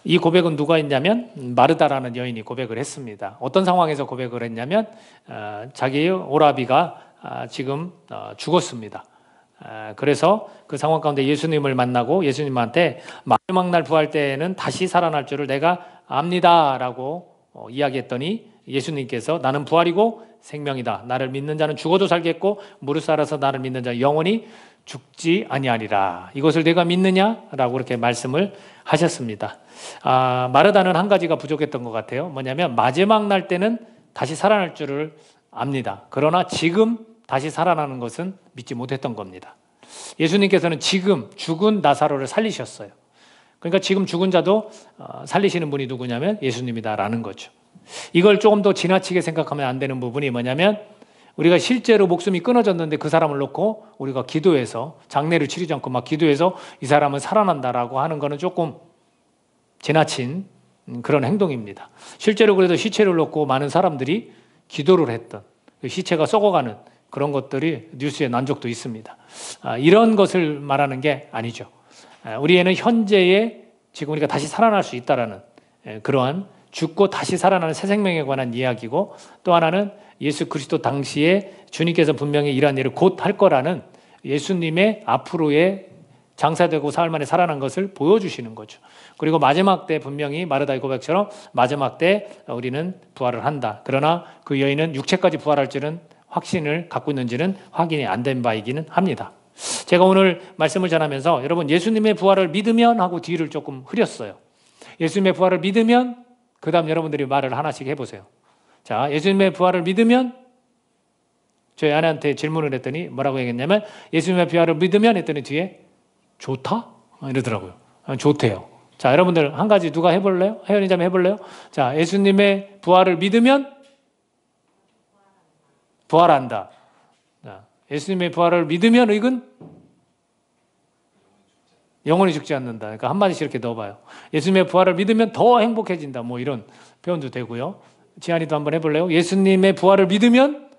이 고백은 누가 했냐면 마르다라는 여인이 고백을 했습니다. 어떤 상황에서 고백을 했냐면 자기의 오라비가 지금 죽었습니다. 그래서 그 상황 가운데 예수님을 만나고 예수님한테 마지막 날 부활 때에는 다시 살아날 줄을 내가 압니다라고 이야기했더니 예수님께서 나는 부활이고 생명이다. 나를 믿는 자는 죽어도 살겠고 무릇 살아서 나를 믿는 자는 영원히 죽지 아니하리라. 이것을 내가 믿느냐라고 그렇게 말씀을 하셨습니다. 마르다는 한 가지가 부족했던 것 같아요. 뭐냐면 마지막 날 때는 다시 살아날 줄을 압니다. 그러나 지금 다시 살아나는 것은 믿지 못했던 겁니다. 예수님께서는 지금 죽은 나사로를 살리셨어요. 그러니까 지금 죽은 자도 살리시는 분이 누구냐면 예수님이다라는 거죠. 이걸 조금 더 지나치게 생각하면 안 되는 부분이 뭐냐면 우리가 실제로 목숨이 끊어졌는데 그 사람을 놓고 우리가 기도해서 장례를 치르지 않고 막 기도해서 이 사람은 살아난다라고 하는 거는 조금 지나친 그런 행동입니다. 실제로 그래도 시체를 놓고 많은 사람들이 기도를 했던 그 시체가 썩어가는 그런 것들이 뉴스에 난 적도 있습니다. 이런 것을 말하는 게 아니죠. 우리에는 현재에 지금 우리가 다시 살아날 수 있다라는 그러한 죽고 다시 살아나는 새 생명에 관한 이야기고 또 하나는 예수 그리스도 당시에 주님께서 분명히 이러한 일을 곧 할 거라는 예수님의 앞으로의 장사되고 사흘 만에 살아난 것을 보여주시는 거죠. 그리고 마지막 때 분명히 마르다의 고백처럼 마지막 때 우리는 부활을 한다. 그러나 그 여인은 육체까지 부활할 줄은 확신을 갖고 있는지는 확인이 안 된 바이기는 합니다. 제가 오늘 말씀을 전하면서 여러분 예수님의 부활을 믿으면 하고 뒤를 조금 흐렸어요. 예수님의 부활을 믿으면 그 다음 여러분들이 말을 하나씩 해보세요. 자, 예수님의 부활을 믿으면 저희 아내한테 질문을 했더니 뭐라고 얘기했냐면 예수님의 부활을 믿으면 했더니 뒤에 좋다? 이러더라고요. 좋대요. 자, 여러분들 한 가지 누가 해볼래요? 혜연이 자매 해볼래요? 자, 예수님의 부활을 믿으면 부활한다. 자, 예수님의 부활을 믿으면 이건 영원히 죽지 않는다. 그러니까 한마디씩 이렇게 넣어봐요. 예수님의 부활을 믿으면 더 행복해진다. 뭐 이런 표현도 되고요. 지한이도 한번 해볼래요? 예수님의 부활을 믿으면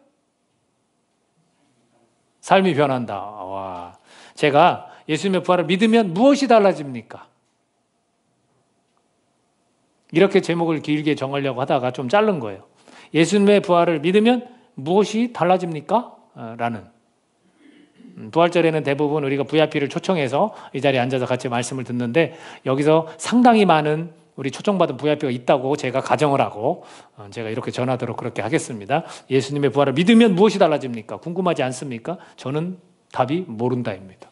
삶이 변한다. 와, 제가 예수님의 부활을 믿으면 무엇이 달라집니까? 이렇게 제목을 길게 정하려고 하다가 좀 자른 거예요. 예수님의 부활을 믿으면 무엇이 달라집니까? 라는. 부활절에는 대부분 우리가 VIP를 초청해서 이 자리에 앉아서 같이 말씀을 듣는데 여기서 상당히 많은 우리 초청받은 VIP가 있다고 제가 가정을 하고 제가 이렇게 전하도록 그렇게 하겠습니다. 예수님의 부활을 믿으면 무엇이 달라집니까? 궁금하지 않습니까? 저는 답이 모른다입니다.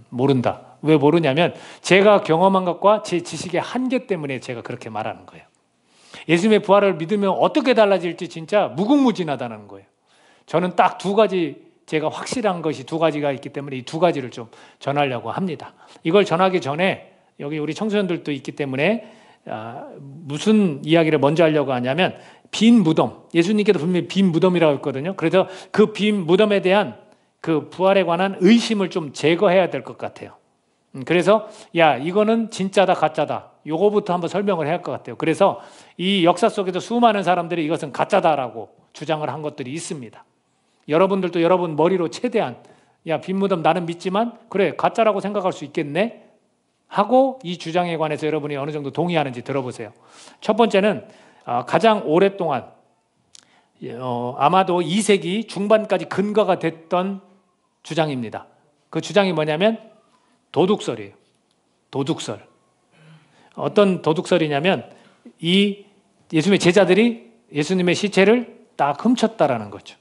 모른다. 왜 모르냐면 제가 경험한 것과 제 지식의 한계 때문에 제가 그렇게 말하는 거예요. 예수님의 부활을 믿으면 어떻게 달라질지 진짜 무궁무진하다는 거예요. 저는 딱 두 가지 제가 확실한 것이 두 가지가 있기 때문에 이 두 가지를 좀 전하려고 합니다. 이걸 전하기 전에 여기 우리 청소년들도 있기 때문에 무슨 이야기를 먼저 하려고 하냐면 빈 무덤, 예수님께도 분명히 빈 무덤이라고 했거든요. 그래서 그 빈 무덤에 대한 그 부활에 관한 의심을 좀 제거해야 될 것 같아요. 그래서 야 이거는 진짜다 가짜다 요거부터 한번 설명을 해야 할 것 같아요. 그래서 이 역사 속에도 수많은 사람들이 이것은 가짜다라고 주장을 한 것들이 있습니다. 여러분들도 여러분 머리로 최대한 야 빈무덤 나는 믿지만 그래 가짜라고 생각할 수 있겠네 하고 이 주장에 관해서 여러분이 어느 정도 동의하는지 들어보세요. 첫 번째는 가장 오랫동안 아마도 2세기 중반까지 근거가 됐던 주장입니다. 그 주장이 뭐냐면 도둑설이에요. 도둑설. 어떤 도둑설이냐면 이 예수님의 제자들이 예수님의 시체를 딱 훔쳤다라는 거죠.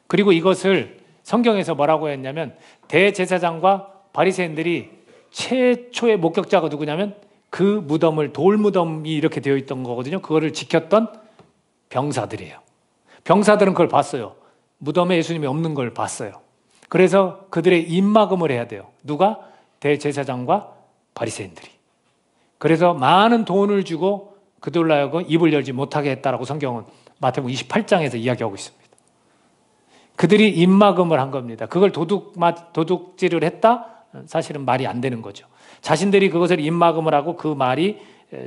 그리고 이것을 성경에서 뭐라고 했냐면 대제사장과 바리새인들이 최초의 목격자가 누구냐면 그 무덤을 돌무덤이 이렇게 되어 있던 거거든요. 그거를 지켰던 병사들이에요. 병사들은 그걸 봤어요. 무덤에 예수님이 없는 걸 봤어요. 그래서 그들의 입막음을 해야 돼요. 누가? 대제사장과 바리새인들이. 그래서 많은 돈을 주고 그들로 하여금 입을 열지 못하게 했다라고 성경은 마태복음 28장에서 이야기하고 있습니다. 그들이 입막음을 한 겁니다. 그걸 도둑질을 했다? 사실은 말이 안 되는 거죠. 자신들이 그것을 입막음을 하고 그 말이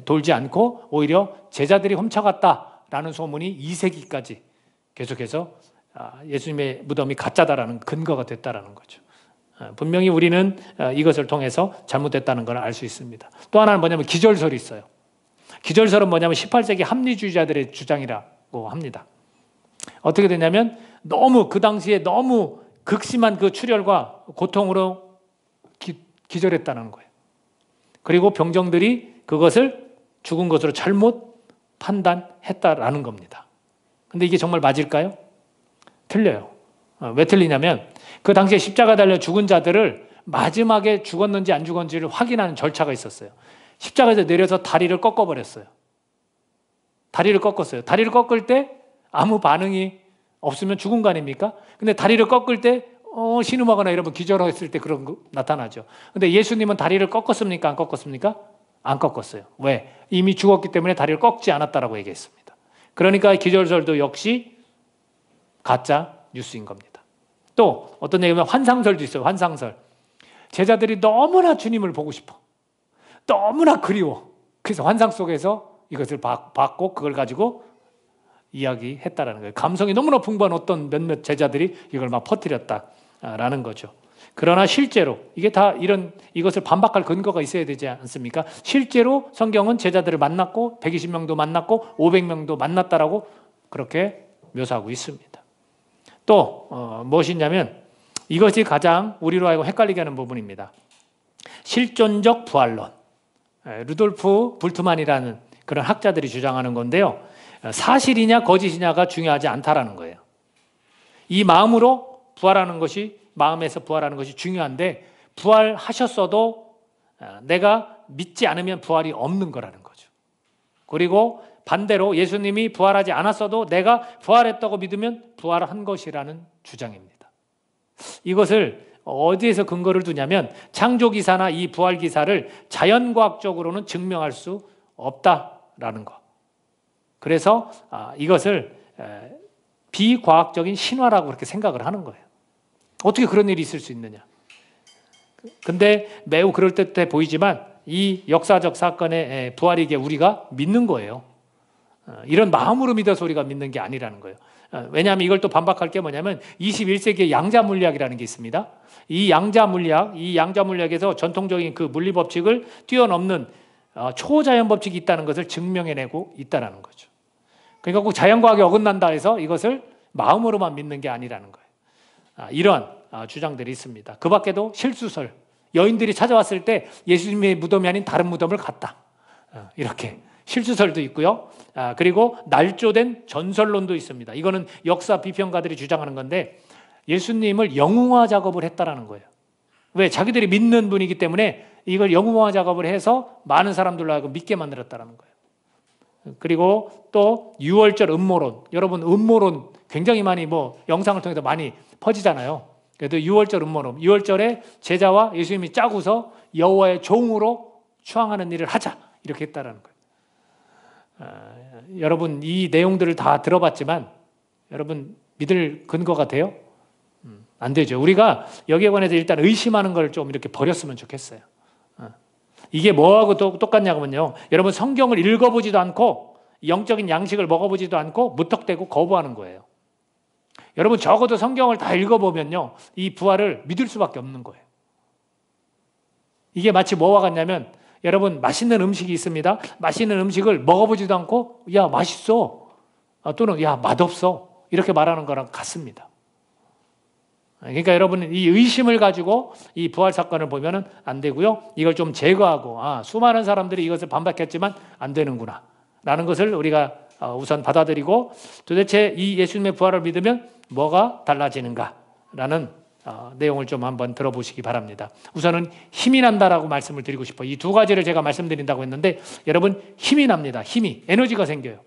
돌지 않고 오히려 제자들이 훔쳐갔다라는 소문이 2세기까지 계속해서 예수님의 무덤이 가짜다라는 근거가 됐다라는 거죠. 분명히 우리는 이것을 통해서 잘못됐다는 걸 알 수 있습니다. 또 하나는 뭐냐면 기절설이 있어요. 기절설은 뭐냐면 18세기 합리주의자들의 주장이라고 합니다. 어떻게 되냐면 너무 그 당시에 너무 극심한 그 출혈과 고통으로 기절했다는 거예요. 그리고 병정들이 그것을 죽은 것으로 잘못 판단했다라는 겁니다. 근데 이게 정말 맞을까요? 틀려요. 왜 틀리냐면 그 당시에 십자가 달려 죽은 자들을 마지막에 죽었는지 안 죽었는지를 확인하는 절차가 있었어요. 십자가에서 내려서 다리를 꺾어버렸어요. 다리를 꺾었어요. 다리를 꺾을 때 아무 반응이 없으면 죽은 거 아닙니까? 근데 다리를 꺾을 때 신음하거나 이러면 기절했을 때 그런 거 나타나죠. 근데 예수님은 다리를 꺾었습니까? 안 꺾었습니까? 안 꺾었어요. 왜? 이미 죽었기 때문에 다리를 꺾지 않았다라고 얘기했습니다. 그러니까 기절설도 역시 가짜 뉴스인 겁니다. 또 어떤 얘기냐면 환상설도 있어요. 환상설. 제자들이 너무나 주님을 보고 싶어. 너무나 그리워. 그래서 환상 속에서 이것을 받고 그걸 가지고 이야기했다라는 거예요. 감성이 너무나 풍부한 어떤 몇몇 제자들이 이걸 막 퍼뜨렸다라는 거죠. 그러나 실제로 이게 다 이것을 반박할 근거가 있어야 되지 않습니까? 실제로 성경은 제자들을 만났고 120명도 만났고 500명도 만났다라고 그렇게 묘사하고 있습니다. 또 무엇이냐면 이것이 가장 우리로 하여금 헷갈리게 하는 부분입니다. 실존적 부활론. 루돌프 불트만이라는 그런 학자들이 주장하는 건데요. 사실이냐 거짓이냐가 중요하지 않다라는 거예요. 이 마음으로 부활하는 것이 마음에서 부활하는 것이 중요한데 부활하셨어도 내가 믿지 않으면 부활이 없는 거라는 거죠. 그리고 반대로 예수님이 부활하지 않았어도 내가 부활했다고 믿으면 부활한 것이라는 주장입니다. 이것을 어디에서 근거를 두냐면 창조기사나 이 부활기사를 자연과학적으로는 증명할 수 없다라는 것. 그래서 이것을 비과학적인 신화라고 그렇게 생각을 하는 거예요. 어떻게 그런 일이 있을 수 있느냐. 근데 매우 그럴듯해 보이지만 이 역사적 사건의 부활이게 우리가 믿는 거예요. 이런 마음으로 믿어서 우리가 믿는 게 아니라는 거예요. 왜냐하면 이걸 또 반박할 게 뭐냐면 21세기의 양자물리학이라는 게 있습니다. 이 양자물리학에서 전통적인 그 물리법칙을 뛰어넘는 초자연 법칙이 있다는 것을 증명해내고 있다는 거죠. 그러니까 꼭 자연과학에 어긋난다 해서 이것을 마음으로만 믿는 게 아니라는 거예요. 이런 주장들이 있습니다. 그 밖에도 실수설, 여인들이 찾아왔을 때 예수님의 무덤이 아닌 다른 무덤을 갔다. 이렇게 실수설도 있고요. 그리고 날조된 전설론도 있습니다. 이거는 역사 비평가들이 주장하는 건데 예수님을 영웅화 작업을 했다라는 거예요. 왜? 자기들이 믿는 분이기 때문에 이걸 영웅화 작업을 해서 많은 사람들로 하여금 믿게 만들었다라는 거예요. 그리고 또 유월절 음모론. 여러분 음모론 굉장히 많이 영상을 통해서 많이 퍼지잖아요. 그래도 유월절 음모론. 유월절에 제자와 예수님이 짜고서 여호와의 종으로 추앙하는 일을 하자. 이렇게 했다라는 거예요. 여러분 이 내용들을 다 들어봤지만 여러분 믿을 근거가 돼요? 안 되죠. 우리가 여기에 관해서 일단 의심하는 걸 좀 이렇게 버렸으면 좋겠어요. 이게 뭐하고 똑같냐면요. 여러분 성경을 읽어보지도 않고 영적인 양식을 먹어보지도 않고 무턱대고 거부하는 거예요. 여러분 적어도 성경을 다 읽어보면요. 이 부활을 믿을 수밖에 없는 거예요. 이게 마치 뭐와 같냐면 여러분 맛있는 음식이 있습니다. 맛있는 음식을 먹어보지도 않고 야 맛있어 또는 야 맛없어 이렇게 말하는 거랑 같습니다. 그러니까 여러분은 이 의심을 가지고 이 부활 사건을 보면은 안 되고요. 이걸 좀 제거하고 수많은 사람들이 이것을 반박했지만 안 되는구나 라는 것을 우리가 우선 받아들이고 도대체 이 예수님의 부활을 믿으면 뭐가 달라지는가 라는 내용을 좀 한번 들어보시기 바랍니다. 우선은 힘이 난다라고 말씀을 드리고 싶어요. 이 두 가지를 제가 말씀드린다고 했는데 여러분 힘이 납니다. 에너지가 생겨요.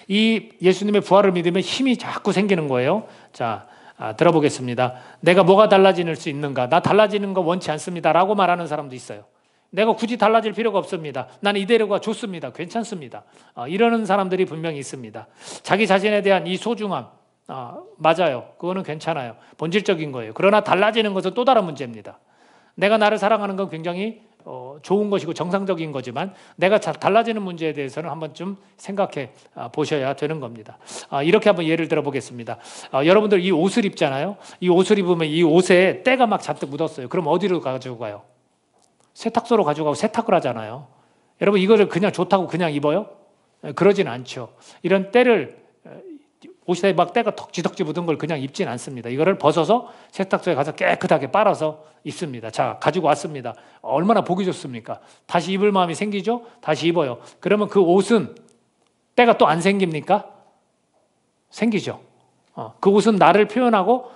이 예수님의 부활을 믿으면 힘이 자꾸 생기는 거예요. 자, 들어보겠습니다. 내가 뭐가 달라질 수 있는가? 나 달라지는 거 원치 않습니다 라고 말하는 사람도 있어요. 내가 굳이 달라질 필요가 없습니다. 나는 이대로가 좋습니다. 괜찮습니다. 이러는 사람들이 분명히 있습니다. 자기 자신에 대한 이 소중함 맞아요. 그거는 괜찮아요. 본질적인 거예요. 그러나 달라지는 것은 또 다른 문제입니다. 내가 나를 사랑하는 건 굉장히 좋은 것이고 정상적인 거지만 내가 달라지는 문제에 대해서는 한번 좀 생각해 보셔야 되는 겁니다. 이렇게 한번 예를 들어 보겠습니다. 여러분들 이 옷을 입잖아요. 이 옷을 입으면 이 옷에 때가 막 잔뜩 묻었어요. 그럼 어디로 가지고 가요? 세탁소로 가지고 가고 세탁을 하잖아요. 여러분 이거를 그냥 좋다고 그냥 입어요? 그러진 않죠. 이런 때를 옷에 막 때가 덕지덕지 묻은 걸 그냥 입진 않습니다. 이거를 벗어서 세탁소에 가서 깨끗하게 빨아서 입습니다. 자, 가지고 왔습니다. 얼마나 보기 좋습니까? 다시 입을 마음이 생기죠? 다시 입어요. 그러면 그 옷은 때가 또 안 생깁니까? 생기죠. 그 옷은 나를 표현하고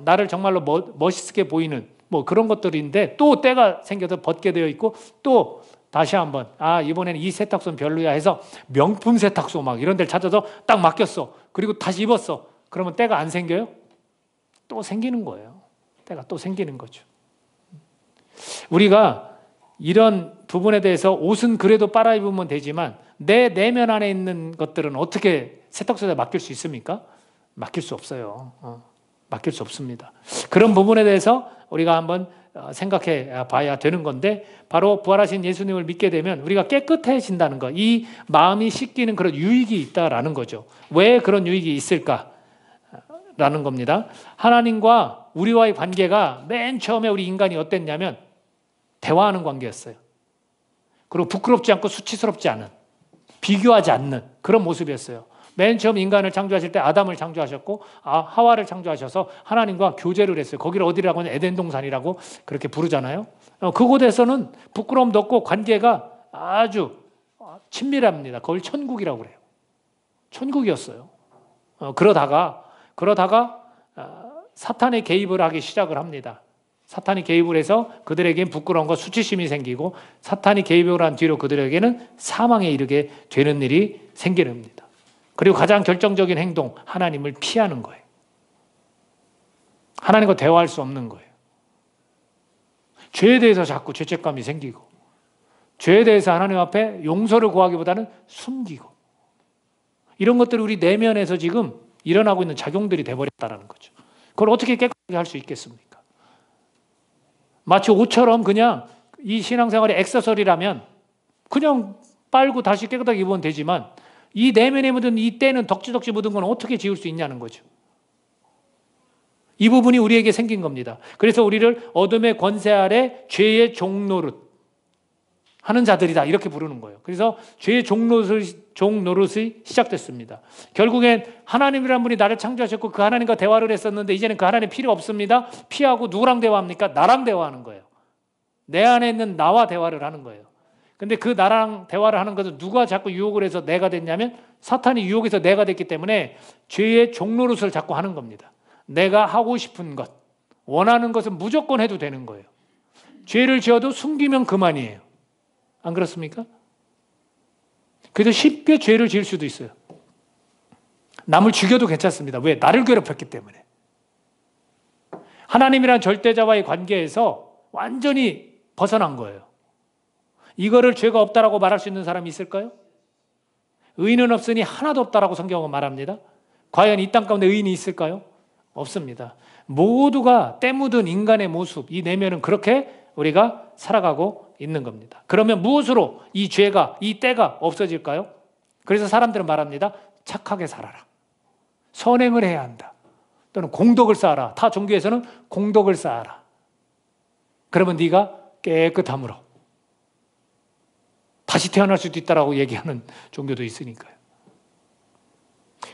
나를 정말로 멋있게 보이는 뭐 그런 것들인데 또 때가 생겨서 벗게 되어 있고 또 다시 한번 이번에는 이 세탁소는 별로야 해서 명품 세탁소 막 이런 데를 찾아서 딱 맡겼어. 그리고 다시 입었어. 그러면 때가 안 생겨요? 또 생기는 거예요. 때가 또 생기는 거죠. 우리가 이런 부분에 대해서 옷은 그래도 빨아 입으면 되지만 내 내면 안에 있는 것들은 어떻게 세탁소에 맡길 수 있습니까? 맡길 수 없어요. 맡길 수 없습니다. 그런 부분에 대해서 우리가 한번 생각해 봐야 되는 건데 바로 부활하신 예수님을 믿게 되면 우리가 깨끗해진다는 것, 이 마음이 씻기는 그런 유익이 있다라는 거죠. 왜 그런 유익이 있을까라는 겁니다. 하나님과 우리와의 관계가 맨 처음에 우리 인간이 어땠냐면 대화하는 관계였어요. 그리고 부끄럽지 않고 수치스럽지 않은, 비교하지 않는 그런 모습이었어요. 맨 처음 인간을 창조하실 때 아담을 창조하셨고 하와를 창조하셔서 하나님과 교제를 했어요. 거기를 어디라고 하면 에덴 동산이라고 그렇게 부르잖아요. 그곳에서는 부끄러움도 없고 관계가 아주 친밀합니다. 그걸 천국이라고 그래요. 천국이었어요. 그러다가 사탄의 개입을 하기 시작을 합니다. 사탄이 개입을 해서 그들에게는 부끄러움과 수치심이 생기고 사탄이 개입을 한 뒤로 그들에게는 사망에 이르게 되는 일이 생깁니다. 그리고 가장 결정적인 행동, 하나님을 피하는 거예요. 하나님과 대화할 수 없는 거예요. 죄에 대해서 자꾸 죄책감이 생기고 죄에 대해서 하나님 앞에 용서를 구하기보다는 숨기고 이런 것들이 우리 내면에서 지금 일어나고 있는 작용들이 돼버렸다는 거죠. 그걸 어떻게 깨끗하게 할 수 있겠습니까? 마치 옷처럼 그냥 이 신앙생활의 액세서리라면 그냥 빨고 다시 깨끗하게 입으면 되지만 이 내면에 묻은 이 때는 덕지덕지 묻은 건 어떻게 지울 수 있냐는 거죠. 이 부분이 우리에게 생긴 겁니다. 그래서 우리를 어둠의 권세 아래 죄의 종노릇 하는 자들이다 이렇게 부르는 거예요. 그래서 죄의 종노릇이 시작됐습니다. 결국엔 하나님이라는 분이 나를 창조하셨고 그 하나님과 대화를 했었는데 이제는 그 하나님 필요 없습니다. 피하고 누구랑 대화합니까? 나랑 대화하는 거예요. 내 안에 있는 나와 대화를 하는 거예요. 근데 그 나랑 대화를 하는 것은 누가 자꾸 유혹을 해서 내가 됐냐면 사탄이 유혹해서 내가 됐기 때문에 죄의 종노릇을 자꾸 하는 겁니다. 내가 하고 싶은 것, 원하는 것은 무조건 해도 되는 거예요. 죄를 지어도 숨기면 그만이에요. 안 그렇습니까? 그래서 쉽게 죄를 지을 수도 있어요. 남을 죽여도 괜찮습니다. 왜? 나를 괴롭혔기 때문에. 하나님이란 절대자와의 관계에서 완전히 벗어난 거예요. 이거를 죄가 없다라고 말할 수 있는 사람이 있을까요? 의인은 없으니 하나도 없다라고 성경은 말합니다. 과연 이 땅 가운데 의인이 있을까요? 없습니다. 모두가 때 묻은 인간의 모습, 이 내면은 그렇게 우리가 살아가고 있는 겁니다. 그러면 무엇으로 이 죄가, 이 때가 없어질까요? 그래서 사람들은 말합니다. 착하게 살아라. 선행을 해야 한다. 또는 공덕을 쌓아라. 타 종교에서는 공덕을 쌓아라. 그러면 네가 깨끗함으로 다시 태어날 수도 있다라고 얘기하는 종교도 있으니까요.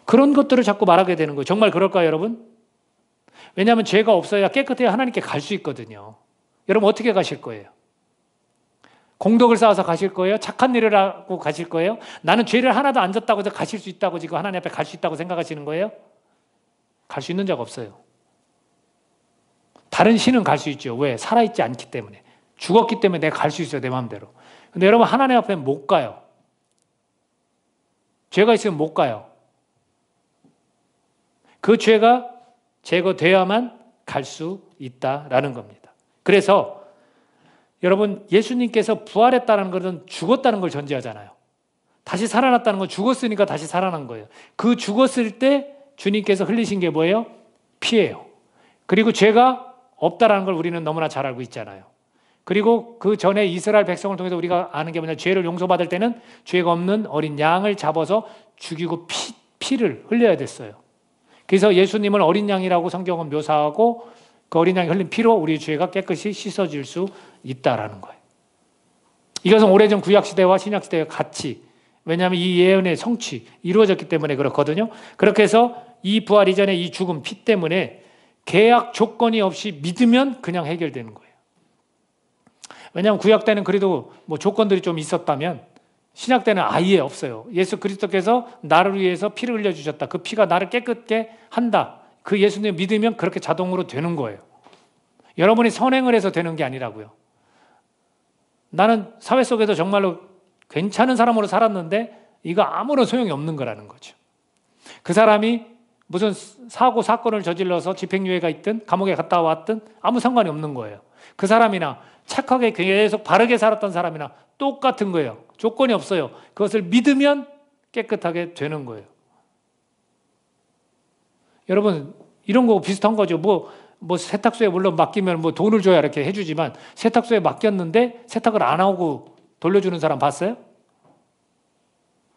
그런 것들을 자꾸 말하게 되는 거예요. 정말 그럴까요, 여러분? 왜냐하면 죄가 없어야 깨끗해야 하나님께 갈 수 있거든요. 여러분 어떻게 가실 거예요? 공덕을 쌓아서 가실 거예요? 착한 일을 하고 가실 거예요? 나는 죄를 하나도 안 졌다고 해서 가실 수 있다고 지금 하나님 앞에 갈 수 있다고 생각하시는 거예요? 갈 수 있는 적 없어요. 다른 신은 갈 수 있죠. 왜? 살아있지 않기 때문에. 죽었기 때문에 내가 갈 수 있어요. 내 마음대로. 근데 여러분 하나님 앞에 못 가요. 죄가 있으면 못 가요. 그 죄가 제거돼야만 갈 수 있다라는 겁니다. 그래서 여러분 예수님께서 부활했다는 것은 죽었다는 걸 전제하잖아요. 다시 살아났다는 건 죽었으니까 다시 살아난 거예요. 그 죽었을 때 주님께서 흘리신 게 뭐예요? 피예요. 그리고 죄가 없다라는 걸 우리는 너무나 잘 알고 있잖아요. 그리고 그 전에 이스라엘 백성을 통해서 우리가 아는 게 뭐냐, 죄를 용서받을 때는 죄가 없는 어린 양을 잡아서 죽이고 피를 흘려야 됐어요. 그래서 예수님을 어린 양이라고 성경은 묘사하고 그 어린 양이 흘린 피로 우리의 죄가 깨끗이 씻어질 수 있다라는 거예요. 이것은 오래전 구약시대와 신약시대와 같이, 왜냐하면 이 예언의 성취 이루어졌기 때문에 그렇거든요. 그렇게 해서 이 부활 이전에 이 죽음 피 때문에 계약 조건이 없이 믿으면 그냥 해결되는 거예요. 왜냐하면 구약 때는 그래도 뭐 조건들이 좀 있었다면 신약 때는 아예 없어요. 예수 그리스도께서 나를 위해서 피를 흘려주셨다. 그 피가 나를 깨끗게 한다. 그 예수님 믿으면 그렇게 자동으로 되는 거예요. 여러분이 선행을 해서 되는 게 아니라고요. 나는 사회 속에서 정말로 괜찮은 사람으로 살았는데 이거 아무런 소용이 없는 거라는 거죠. 그 사람이 무슨 사고 사건을 저질러서 집행유예가 있든 감옥에 갔다 왔든 아무 상관이 없는 거예요. 그 사람이나 착하게 계속 바르게 살았던 사람이나 똑같은 거예요. 조건이 없어요. 그것을 믿으면 깨끗하게 되는 거예요. 여러분, 이런 거 비슷한 거죠. 뭐 세탁소에 물론 맡기면 뭐 돈을 줘야 이렇게 해주지만 세탁소에 맡겼는데 세탁을 안 하고 돌려주는 사람 봤어요?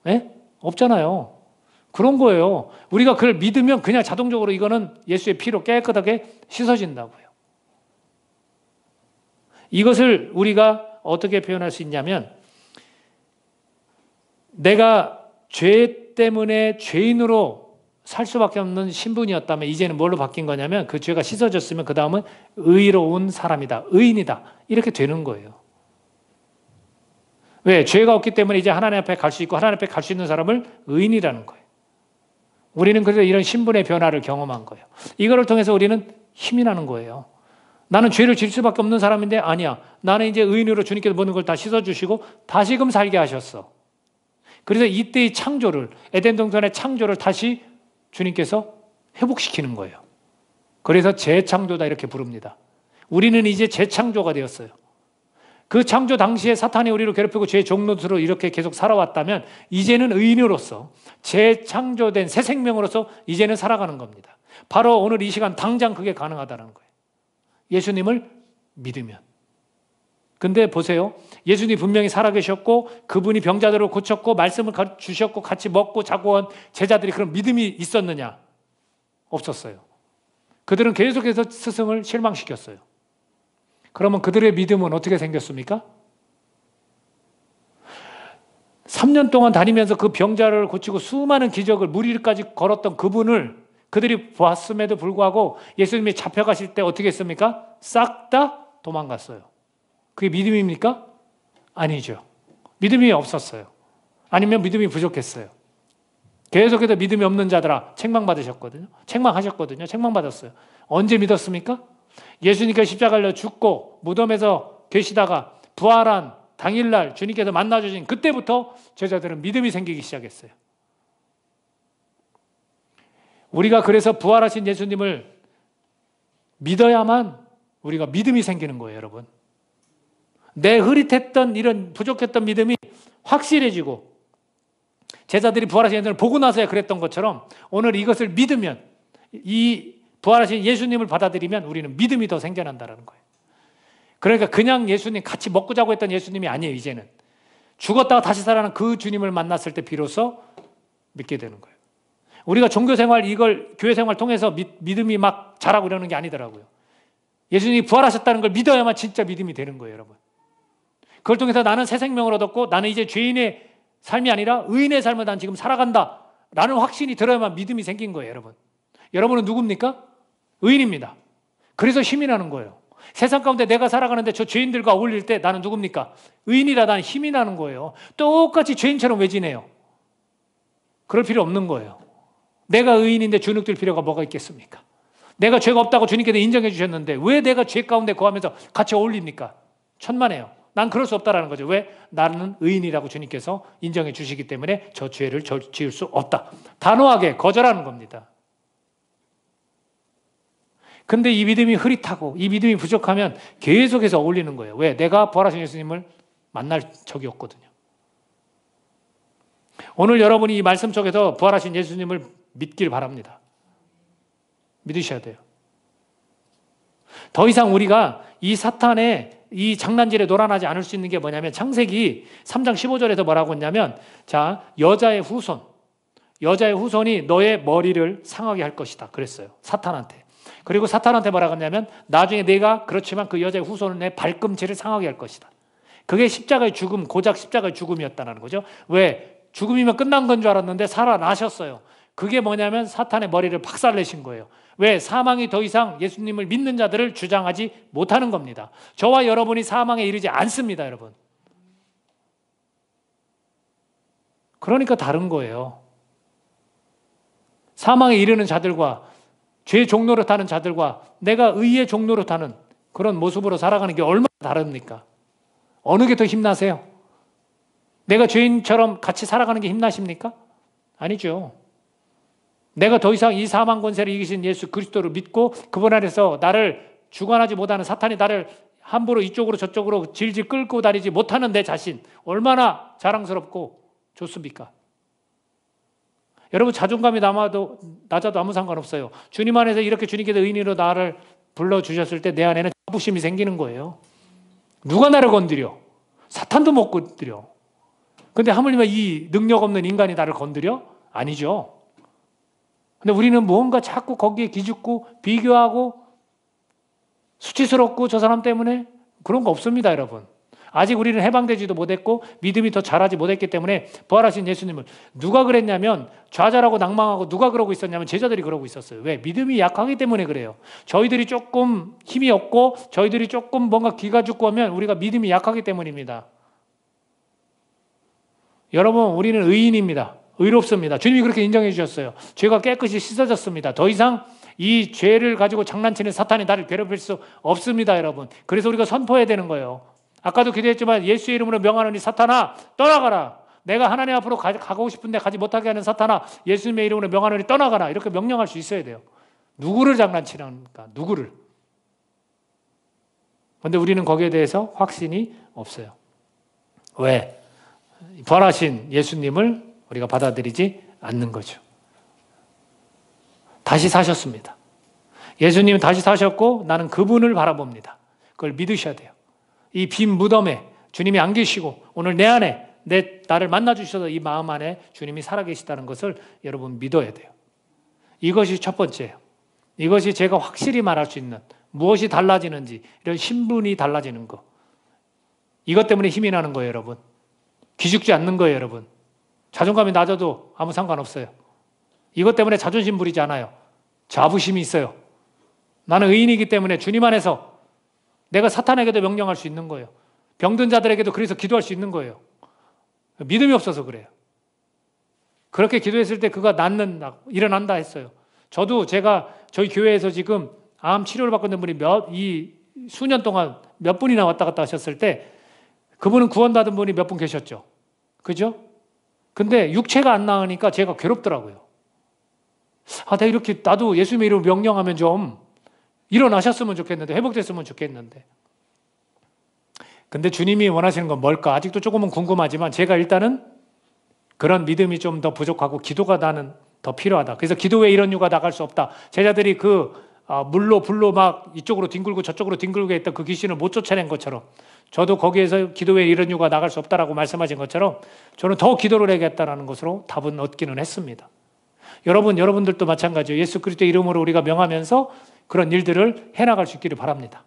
네? 없잖아요. 그런 거예요. 우리가 그걸 믿으면 그냥 자동적으로 이거는 예수의 피로 깨끗하게 씻어진다고요. 이것을 우리가 어떻게 표현할 수 있냐면, 내가 죄 때문에 죄인으로 살 수밖에 없는 신분이었다면 이제는 뭘로 바뀐 거냐면, 그 죄가 씻어졌으면 그 다음은 의로운 사람이다, 의인이다, 이렇게 되는 거예요. 왜? 죄가 없기 때문에 이제 하나님 앞에 갈 수 있고 하나님 앞에 갈 수 있는 사람을 의인이라는 거예요. 우리는 그래서 이런 신분의 변화를 경험한 거예요. 이거를 통해서 우리는 힘이 나는 거예요. 나는 죄를 질 수밖에 없는 사람인데 아니야. 나는 이제 의인으로 주님께서 모든 걸 다 씻어주시고 다시금 살게 하셨어. 그래서 이때의 창조를, 에덴 동산의 창조를 다시 주님께서 회복시키는 거예요. 그래서 재창조다 이렇게 부릅니다. 우리는 이제 재창조가 되었어요. 그 창조 당시에 사탄이 우리를 괴롭히고 죄의 종노릇으로 이렇게 계속 살아왔다면 이제는 의인으로서 재창조된 새 생명으로서 이제는 살아가는 겁니다. 바로 오늘 이 시간 당장 그게 가능하다는 거예요. 예수님을 믿으면. 근데 보세요. 예수님이 분명히 살아계셨고 그분이 병자들을 고쳤고 말씀을 주셨고 같이 먹고 자고 한 제자들이 그런 믿음이 있었느냐? 없었어요. 그들은 계속해서 스승을 실망시켰어요. 그러면 그들의 믿음은 어떻게 생겼습니까? 3년 동안 다니면서 그 병자를 고치고 수많은 기적을 무리까지 걸었던 그분을 그들이 보았음에도 불구하고 예수님이 잡혀가실 때 어떻게 했습니까? 싹 다 도망갔어요. 그게 믿음입니까? 아니죠. 믿음이 없었어요. 아니면 믿음이 부족했어요. 계속해서 믿음이 없는 자들아 책망받으셨거든요. 책망하셨거든요. 책망받았어요. 언제 믿었습니까? 예수님께서 십자가를 죽고 무덤에서 계시다가 부활한 당일날 주님께서 만나주신 그때부터 제자들은 믿음이 생기기 시작했어요. 우리가 그래서 부활하신 예수님을 믿어야만 우리가 믿음이 생기는 거예요, 여러분. 내 흐릿했던 이런 부족했던 믿음이 확실해지고 제자들이 부활하신 예수님을 보고 나서야 그랬던 것처럼 오늘 이것을 믿으면, 이 부활하신 예수님을 받아들이면 우리는 믿음이 더 생겨난다는 거예요. 그러니까 그냥 예수님 같이 먹고 자고 했던 예수님이 아니에요. 이제는 죽었다가 다시 살아난 그 주님을 만났을 때 비로소 믿게 되는 거예요. 우리가 종교생활, 이걸 교회생활 통해서 믿음이 막 자라고 이러는 게 아니더라고요. 예수님이 부활하셨다는 걸 믿어야만 진짜 믿음이 되는 거예요, 여러분. 그걸 통해서 나는 새 생명을 얻었고 나는 이제 죄인의 삶이 아니라 의인의 삶을 난 지금 살아간다 라는 확신이 들어야만 믿음이 생긴 거예요, 여러분. 여러분은 누굽니까? 의인입니다. 그래서 힘이 나는 거예요. 세상 가운데 내가 살아가는데 저 죄인들과 어울릴 때 나는 누굽니까? 의인이라 나는 힘이 나는 거예요. 똑같이 죄인처럼 왜 지내요? 그럴 필요 없는 거예요. 내가 의인인데 주눅들 필요가 뭐가 있겠습니까? 내가 죄가 없다고 주님께서 인정해 주셨는데 왜 내가 죄 가운데 거하면서 같이 어울립니까? 천만에요. 난 그럴 수 없다라는 거죠. 왜? 나는 의인이라고 주님께서 인정해 주시기 때문에 저 죄를 지을 수 없다. 단호하게 거절하는 겁니다. 근데 이 믿음이 흐릿하고 이 믿음이 부족하면 계속해서 어울리는 거예요. 왜? 내가 부활하신 예수님을 만날 적이 없거든요. 오늘 여러분이 이 말씀 속에서 부활하신 예수님을 믿길 바랍니다. 믿으셔야 돼요. 더 이상 우리가 이 사탄의 이 장난질에 놀아나지 않을 수 있는 게 뭐냐면 창세기 3장 15절에서 뭐라고 했냐면 자, 여자의 후손이 너의 머리를 상하게 할 것이다 그랬어요. 사탄한테. 그리고 사탄한테 뭐라고 했냐면 나중에 내가 그렇지만 그 여자의 후손은 내 발꿈치를 상하게 할 것이다. 그게 십자가의 죽음, 고작 십자가의 죽음이었다는 거죠. 왜? 죽음이면 끝난 건 줄 알았는데 살아나셨어요. 그게 뭐냐면 사탄의 머리를 박살내신 거예요. 왜? 사망이 더 이상 예수님을 믿는 자들을 주장하지 못하는 겁니다. 저와 여러분이 사망에 이르지 않습니다, 여러분. 그러니까 다른 거예요. 사망에 이르는 자들과 죄의 종로로 타는 자들과 내가 의의 종로로 타는 그런 모습으로 살아가는 게 얼마나 다릅니까? 어느 게 더 힘나세요? 내가 죄인처럼 같이 살아가는 게 힘나십니까? 아니죠. 내가 더 이상 이 사망 권세를 이기신 예수 그리스도를 믿고 그분 안에서 나를 주관하지 못하는 사탄이 나를 함부로 이쪽으로 저쪽으로 질질 끌고 다니지 못하는 내 자신 얼마나 자랑스럽고 좋습니까? 여러분 자존감이 낮아도 아무 상관없어요. 주님 안에서 이렇게 주님께서 의인으로 나를 불러주셨을 때 내 안에는 자부심이 생기는 거예요. 누가 나를 건드려? 사탄도 못 건드려. 근데 하물며 이 능력 없는 인간이 나를 건드려? 아니죠. 근데 우리는 뭔가 자꾸 거기에 기죽고 비교하고 수치스럽고 저 사람 때문에 그런 거 없습니다, 여러분. 아직 우리는 해방되지도 못했고 믿음이 더 자라지 못했기 때문에 부활하신 예수님을 누가 그랬냐면 좌절하고 낭망하고 누가 그러고 있었냐면 제자들이 그러고 있었어요. 왜? 믿음이 약하기 때문에 그래요. 저희들이 조금 힘이 없고 저희들이 조금 뭔가 기가 죽고 하면 우리가 믿음이 약하기 때문입니다. 여러분 우리는 의인입니다. 의롭습니다. 주님이 그렇게 인정해 주셨어요. 죄가 깨끗이 씻어졌습니다. 더 이상 이 죄를 가지고 장난치는 사탄이 나를 괴롭힐 수 없습니다, 여러분. 그래서 우리가 선포해야 되는 거예요. 아까도 기도했지만 예수의 이름으로 명하노니 사탄아 떠나가라. 내가 하나님 앞으로 가고 싶은데 가지 못하게 하는 사탄아 예수님의 이름으로 명하노니 떠나가라. 이렇게 명령할 수 있어야 돼요. 누구를 장난치는가? 누구를? 그런데 우리는 거기에 대해서 확신이 없어요. 왜? 부활하신 예수님을 우리가 받아들이지 않는 거죠. 다시 사셨습니다. 예수님은 다시 사셨고 나는 그분을 바라봅니다. 그걸 믿으셔야 돼요. 이 빈 무덤에 주님이 안 계시고 오늘 내 안에 나를 만나주셔서 이 마음 안에 주님이 살아계시다는 것을 여러분 믿어야 돼요. 이것이 첫 번째예요. 이것이 제가 확실히 말할 수 있는 무엇이 달라지는지 이런 신분이 달라지는 거. 이것 때문에 힘이 나는 거예요, 여러분. 기죽지 않는 거예요, 여러분. 자존감이 낮아도 아무 상관없어요. 이것 때문에 자존심 부리지 않아요. 자부심이 있어요. 나는 의인이기 때문에 주님 안에서 내가 사탄에게도 명령할 수 있는 거예요. 병든 자들에게도 그래서 기도할 수 있는 거예요. 믿음이 없어서 그래요. 그렇게 기도했을 때 그가 일어난다 했어요. 저도 저희 교회에서 지금 암 치료를 받고 있는 분이 수년 동안 몇 분이나 왔다 갔다 하셨을 때 그분은 구원받은 분이 몇 분 계셨죠. 그죠? 근데 육체가 안 나으니까 제가 괴롭더라고요. 내가 이렇게 나도 예수님의 이름으로 명령하면 좀 일어나셨으면 좋겠는데 회복됐으면 좋겠는데. 근데 주님이 원하시는 건 뭘까? 아직도 조금은 궁금하지만 제가 일단은 그런 믿음이 좀 더 부족하고 기도가 나는 더 필요하다. 그래서 기도에 이런 유가 나갈 수 없다. 제자들이 물로 불로 막 이쪽으로 뒹굴고 저쪽으로 뒹굴고 했던 그 귀신을 못 쫓아낸 것처럼 저도 거기에서 기도에 이런 유가 나갈 수 없다라고 말씀하신 것처럼 저는 더 기도를 해야겠다라는 것으로 답은 얻기는 했습니다. 여러분들도 마찬가지예요. 예수 그리스도의 이름으로 우리가 명하면서 그런 일들을 해나갈 수 있기를 바랍니다.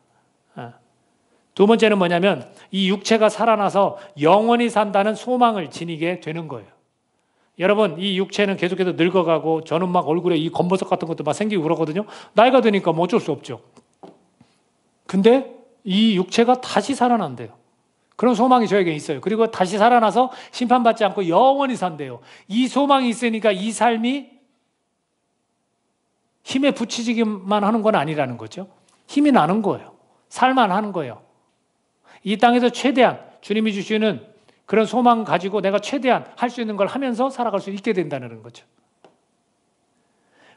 두 번째는 뭐냐면 이 육체가 살아나서 영원히 산다는 소망을 지니게 되는 거예요. 여러분 이 육체는 계속해서 늙어가고 저는 막 얼굴에 이 검버섯 같은 것도 막 생기고 그러거든요. 나이가 드니까 뭐 어쩔 수 없죠. 근데 이 육체가 다시 살아난대요. 그런 소망이 저에게 있어요. 그리고 다시 살아나서 심판받지 않고 영원히 산대요. 이 소망이 있으니까 이 삶이 힘에 부치지기만 하는 건 아니라는 거죠. 힘이 나는 거예요. 살만하는 거예요. 이 땅에서 최대한 주님이 주시는 그런 소망 가지고 내가 최대한 할 수 있는 걸 하면서 살아갈 수 있게 된다는 거죠.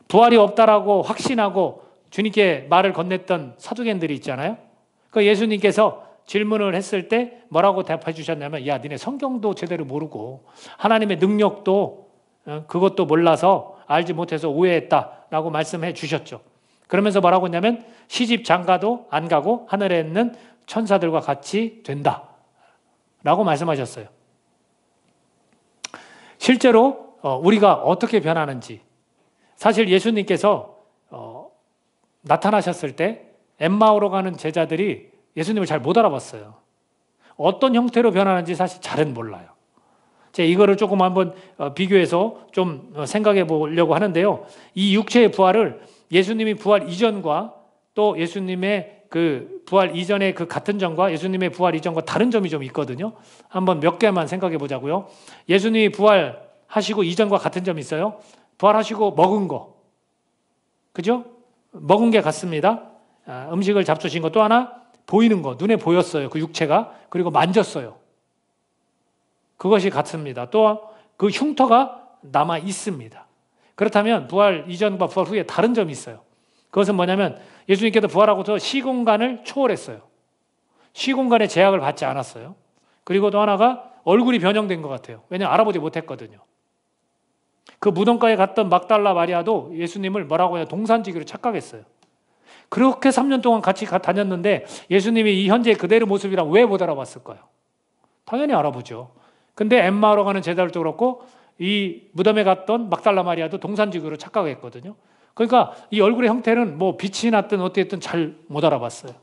부활이 없다라고 확신하고 주님께 말을 건넸던 사두개인들이 있잖아요. 그 예수님께서 질문을 했을 때 뭐라고 대답해 주셨냐면 야 니네 성경도 제대로 모르고 하나님의 능력도 그것도 몰라서 알지 못해서 오해했다라고 말씀해 주셨죠. 그러면서 뭐라고 했냐면 시집 장가도 안 가고 하늘에 있는 천사들과 같이 된다 라고 말씀하셨어요. 실제로 우리가 어떻게 변하는지, 사실 예수님께서 나타나셨을 때 엠마오로 가는 제자들이 예수님을 잘 못 알아봤어요. 어떤 형태로 변하는지 사실 잘은 몰라요. 제가 이거를 조금 한번 비교해서 좀 생각해 보려고 하는데요. 이 육체의 부활을 예수님이 부활 이전과 또 예수님의 그 부활 이전의 그 같은 점과 예수님의 부활 이전과 다른 점이 좀 있거든요. 한번 몇 개만 생각해 보자고요. 예수님이 부활하시고 이전과 같은 점이 있어요. 부활하시고 먹은 거, 그죠? 먹은 게 같습니다. 음식을 잡수신 거. 또 하나 보이는 거, 눈에 보였어요. 그 육체가. 그리고 만졌어요. 그것이 같습니다. 또 그 흉터가 남아 있습니다. 그렇다면 부활 이전과 부활 후에 다른 점이 있어요. 그것은 뭐냐면 예수님께서 부활하고서 시공간을 초월했어요. 시공간의 제약을 받지 않았어요. 그리고 또 하나가 얼굴이 변형된 것 같아요. 왜냐하면 알아보지 못했거든요. 그 무덤가에 갔던 막달라 마리아도 예수님을 뭐라고 해야 동산지기로 착각했어요. 그렇게 3년 동안 같이 다녔는데 예수님이 이 현재 그대로 모습이랑 왜 못 알아봤을까요? 당연히 알아보죠. 근데 엠마오로 가는 제자들도 그렇고 이 무덤에 갔던 막달라 마리아도 동산지기로 착각했거든요. 그러니까 이 얼굴의 형태는 뭐 빛이 났든 어떻든 잘 못 알아봤어요.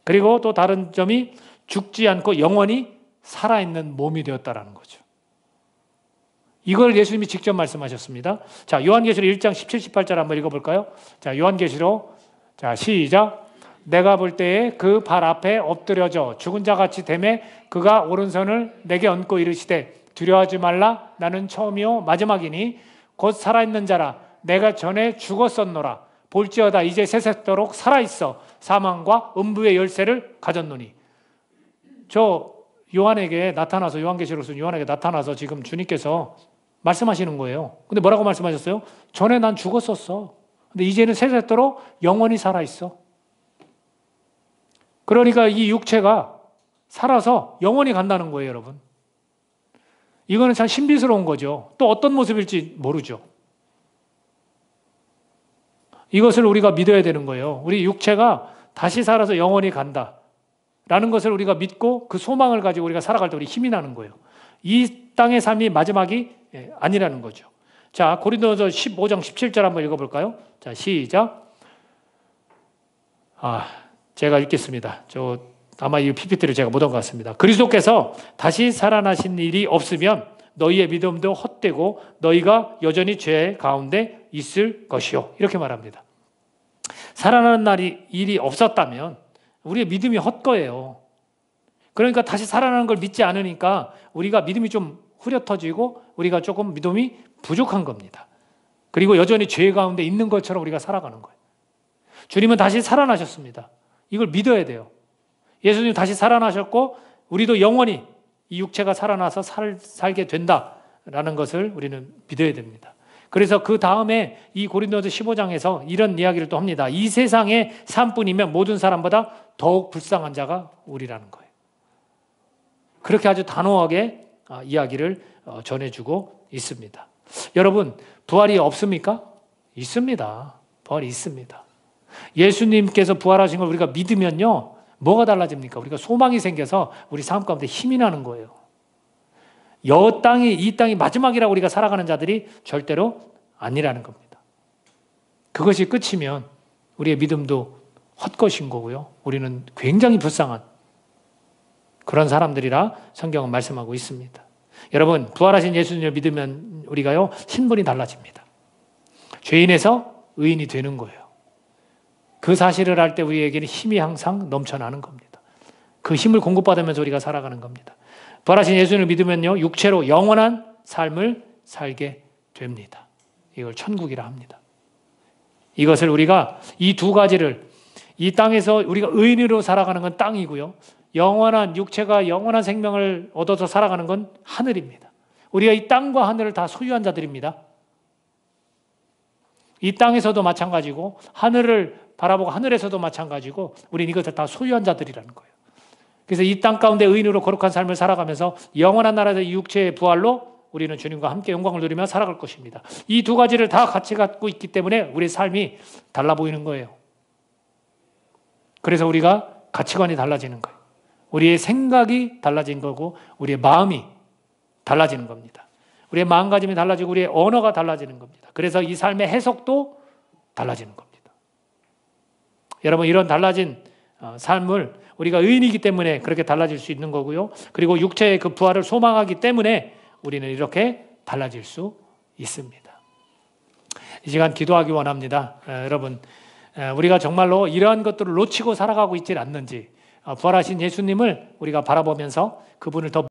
그리고 또 다른 점이 죽지 않고 영원히 살아있는 몸이 되었다라는 거죠. 이걸 예수님이 직접 말씀하셨습니다. 자, 요한계시록 1장 17, 18절 한번 읽어볼까요? 자, 요한계시록, 자, 시작. 내가 볼 때에 그 발 앞에 엎드려져 죽은 자 같이 되매 그가 오른손을 내게 얹고 이르시되 두려워하지 말라. 나는 처음이요 마지막이니 곧 살아있는 자라. 내가 전에 죽었었노라. 볼지어다 이제 세세토록 살아있어 사망과 음부의 열쇠를 가졌노니. 저 요한에게 나타나서, 요한계시록에서 요한에게 나타나서 지금 주님께서 말씀하시는 거예요. 근데 뭐라고 말씀하셨어요? 전에 난 죽었었어. 근데 이제는 세세토록 영원히 살아있어. 그러니까 이 육체가 살아서 영원히 간다는 거예요, 여러분. 이거는 참 신비스러운 거죠. 또 어떤 모습일지 모르죠. 이것을 우리가 믿어야 되는 거예요. 우리 육체가 다시 살아서 영원히 간다라는 것을 우리가 믿고 그 소망을 가지고 우리가 살아갈 때 우리 힘이 나는 거예요. 이 땅의 삶이 마지막이 아니라는 거죠. 자, 고린도서 15장 17절 한번 읽어볼까요? 자, 시작. 제가 읽겠습니다. 아마 이 PPT를 제가 못 한 것 같습니다. 그리스도께서 다시 살아나신 일이 없으면 너희의 믿음도 헛되고 너희가 여전히 죄 가운데 있을 것이요. 이렇게 말합니다. 살아나는 날이 일이 없었다면 우리의 믿음이 헛거예요. 그러니까 다시 살아나는 걸 믿지 않으니까 우리가 믿음이 좀 후려터지고 우리가 조금 믿음이 부족한 겁니다. 그리고 여전히 죄 가운데 있는 것처럼 우리가 살아가는 거예요. 주님은 다시 살아나셨습니다. 이걸 믿어야 돼요. 예수님 다시 살아나셨고 우리도 영원히 이 육체가 살아나서 살게 된다라는 것을 우리는 믿어야 됩니다. 그래서 그 다음에 이 고린도서 15장에서 이런 이야기를 또 합니다. 이 세상의 삶뿐이면 모든 사람보다 더욱 불쌍한 자가 우리라는 거예요. 그렇게 아주 단호하게 이야기를 전해주고 있습니다. 여러분, 부활이 없습니까? 있습니다. 부활이 있습니다. 예수님께서 부활하신 걸 우리가 믿으면요, 뭐가 달라집니까? 우리가 소망이 생겨서 우리 삶 가운데 힘이 나는 거예요. 이 땅이 마지막이라고 우리가 살아가는 자들이 절대로 아니라는 겁니다. 그것이 끝이면 우리의 믿음도 헛것인 거고요. 우리는 굉장히 불쌍한 그런 사람들이라 성경은 말씀하고 있습니다. 여러분, 부활하신 예수님을 믿으면 우리가요, 신분이 달라집니다. 죄인에서 의인이 되는 거예요. 그 사실을 알 때 우리에게는 힘이 항상 넘쳐나는 겁니다. 그 힘을 공급받으면서 우리가 살아가는 겁니다. 부활하신 예수님을 믿으면요, 육체로 영원한 삶을 살게 됩니다. 이걸 천국이라 합니다. 이것을 우리가 이 두 가지를, 이 땅에서 우리가 의인으로 살아가는 건 땅이고요, 영원한 육체가 영원한 생명을 얻어서 살아가는 건 하늘입니다. 우리가 이 땅과 하늘을 다 소유한 자들입니다. 이 땅에서도 마찬가지고 하늘을 바라보고 하늘에서도 마찬가지고 우리는 이것을 다 소유한 자들이라는 거예요. 그래서 이 땅 가운데 의인으로 거룩한 삶을 살아가면서 영원한 나라에서 이 육체의 부활로 우리는 주님과 함께 영광을 누리며 살아갈 것입니다. 이 두 가지를 다 같이 갖고 있기 때문에 우리의 삶이 달라 보이는 거예요. 그래서 우리가 가치관이 달라지는 거예요. 우리의 생각이 달라진 거고 우리의 마음이 달라지는 겁니다. 우리의 마음가짐이 달라지고 우리의 언어가 달라지는 겁니다. 그래서 이 삶의 해석도 달라지는 겁니다. 여러분, 이런 달라진 삶을 우리가 의인이기 때문에 그렇게 달라질 수 있는 거고요. 그리고 육체의 그 부활을 소망하기 때문에 우리는 이렇게 달라질 수 있습니다. 이 시간 기도하기 원합니다. 여러분, 우리가 정말로 이러한 것들을 놓치고 살아가고 있지 않는지, 부활하신 예수님을 우리가 바라보면서 그분을 더